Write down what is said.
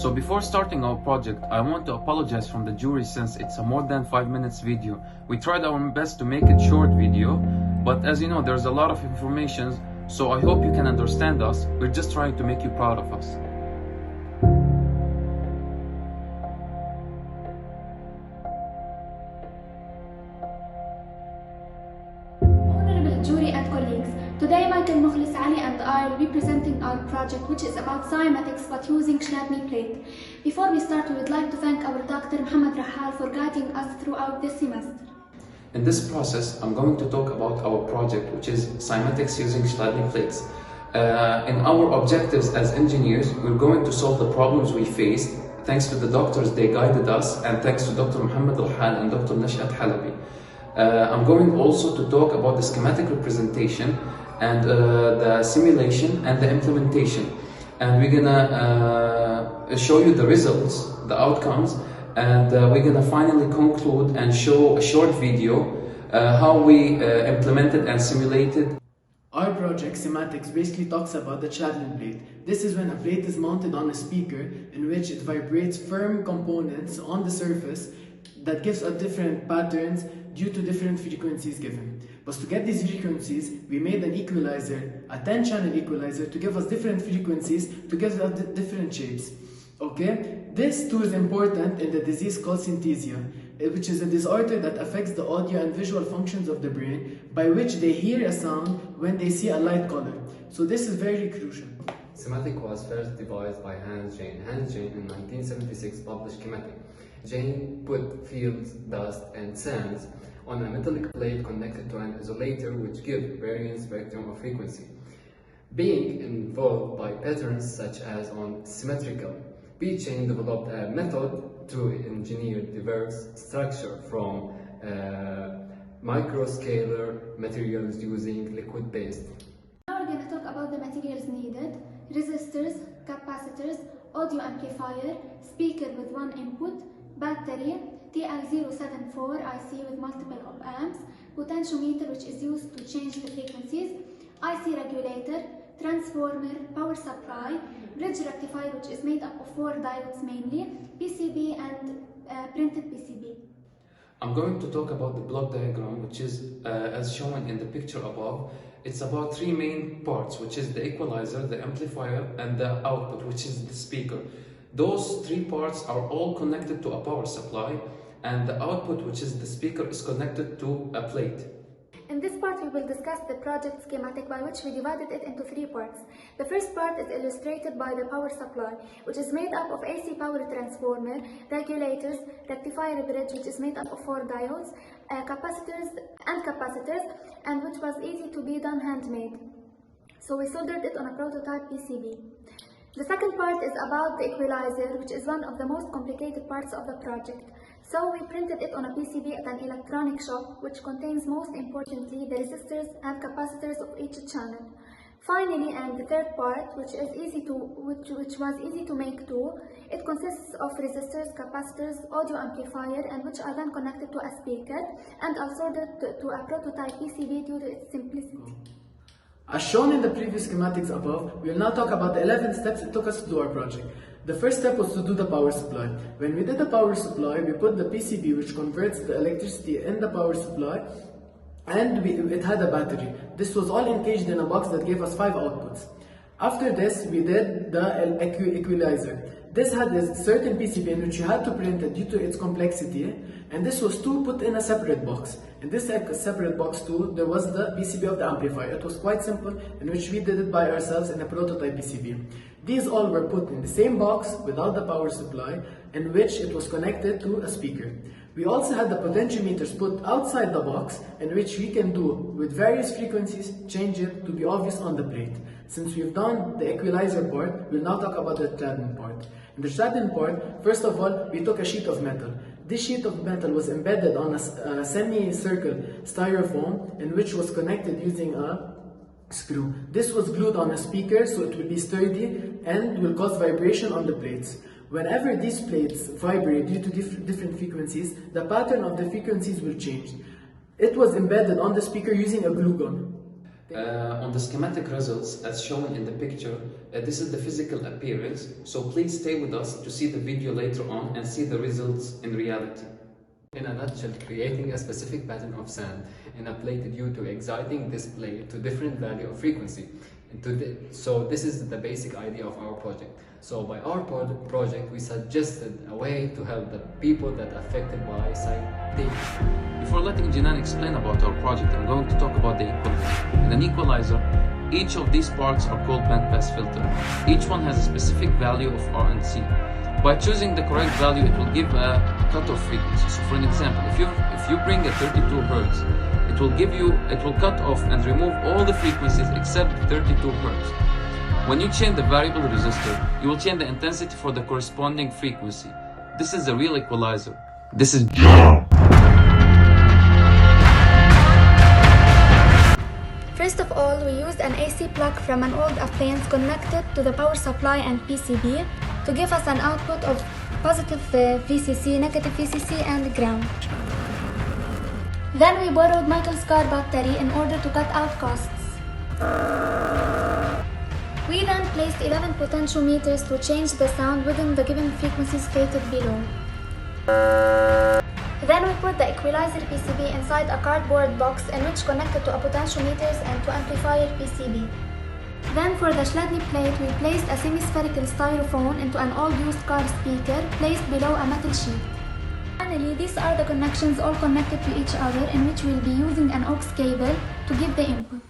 So before starting our project, I want to apologize from the jury since it's a more than 5 minutes video. We tried our best to make it short video, but as you know, there's a lot of information, so I hope you can understand us. We're just trying to make you proud of us. Honorable jury and colleagues, today Mukhlis and I will be presenting our project, which is about cymatics but using Chladin plate. Before we start, we would like to thank our Dr. Mohammad for guiding us throughout this semester. In this process, I'm going to talk about our project, which is cymatics using Chladin plates. In our objectives as engineers, we're going to solve the problems we faced. Thanks to the doctors, they guided us, and thanks to Dr. Mohammad and Dr. Nashat Halabi. I'm going also to talk about the schematic representation and the simulation and the implementation. And we're gonna show you the results, the outcomes, and we're gonna finally conclude and show a short video how we implemented and simulated. Our project, Cymatics, basically talks about the Chladin plate. This is when a plate is mounted on a speaker in which it vibrates firm components on the surface that gives us different patterns due to different frequencies given. But to get these frequencies, we made an equalizer, a 10-channel equalizer, to give us different frequencies, to give us different shapes. Okay? This too is important in the disease called synesthesia, which is a disorder that affects the audio and visual functions of the brain, by which they hear a sound when they see a light color. So this is very crucial. Cymatic was first devised by Hans Jane. Hans Jane in 1976 published Chematic. Jane put fields, dust, and sands on a metallic plate connected to an isolator which gives varying spectrum of frequency. Being involved by patterns such as on symmetrical, Jane developed a method to engineer diverse structure from microscalar materials using liquid paste. Now we're going to talk about the materials needed: resistors, capacitors, audio amplifier, speaker with one input, battery, TL074 IC with multiple op-amps, potentiometer which is used to change the frequencies, IC regulator, transformer, power supply, bridge rectifier which is made up of 4 diodes mainly, PCB and printed PCB. I'm going to talk about the block diagram, which is as shown in the picture above. It's about 3 main parts, which is the equalizer, the amplifier, and the output, which is the speaker. Those 3 parts are all connected to a power supply, and the output, which is the speaker, is connected to a plate. In this part, we will discuss the project schematic, by which we divided it into 3 parts. The first part is illustrated by the power supply, which is made up of AC power transformer, regulators, rectifier bridge, which is made up of 4 diodes, capacitors, and which was easy to be done handmade. So we soldered it on a prototype PCB. The second part is about the equalizer, which is one of the most complicated parts of the project. So we printed it on a PCB at an electronic shop, which contains most importantly the resistors and capacitors of each channel. Finally, and the third part, which was easy to make too, it consists of resistors, capacitors, audio amplifier, and which are then connected to a speaker and are soldered to a prototype PCB due to its simplicity. As shown in the previous schematics above, we will now talk about the 11 steps it took us to do our project. The first step was to do the power supply. When we did the power supply, we put the PCB, which converts the electricity in the power supply, and it had a battery. This was all encaged in a box that gave us 5 outputs. After this, we did the equalizer. This had a certain PCB in which you had to print it due to its complexity, and this was to put in a separate box. In this separate box too, there was the PCB of the amplifier. It was quite simple, in which we did it by ourselves in a prototype PCB. These all were put in the same box without the power supply, in which it was connected to a speaker. We also had the potentiometers put outside the box, in which we can do, with various frequencies, change it to be obvious on the plate. Since we've done the equalizer part, we'll now talk about the Chladin part. In the Chladin part, first of all, we took a sheet of metal. This sheet of metal was embedded on a semi-circle styrofoam, in which was connected using a screw. This was glued on a speaker, so it will be sturdy and will cause vibration on the plates. Whenever these plates vibrate due to different frequencies, the pattern of the frequencies will change. It was embedded on the speaker using a glue gun. On the schematic results as shown in the picture, this is the physical appearance, so please stay with us to see the video later on and see the results in reality. In a nutshell, creating a specific pattern of sand in a plate due to exciting this plate to different value of frequency. So this is the basic idea of our project. So by our project, we suggested a way to help the people that are affected by sight. Before letting Jinan explain about our project, I'm going to talk about the equalizer. In an equalizer, each of these parts are called bandpass filter. Each one has a specific value of R and C. By choosing the correct value, it will give a cutoff frequency. So for an example, if you bring a 32 Hertz, it will cut off and remove all the frequencies except 32 Hertz. When you change the variable resistor, you will change the intensity for the corresponding frequency. This is a real equalizer. This is JAMM. First of all, we used an AC plug from an old appliance connected to the power supply and PCB to give us an output of positive VCC, negative VCC and ground. Then we borrowed Michael's car battery in order to cut out costs. We then placed 11 potentiometers to change the sound within the given frequencies stated below. Then we put the equalizer PCB inside a cardboard box in which connected to a potentiometers and to amplifier PCB. Then for the Chladin plate, we placed a semi-spherical styrofoam into an old used car speaker placed below a metal sheet. Finally, these are the connections all connected to each other in which we'll be using an aux cable to give the input.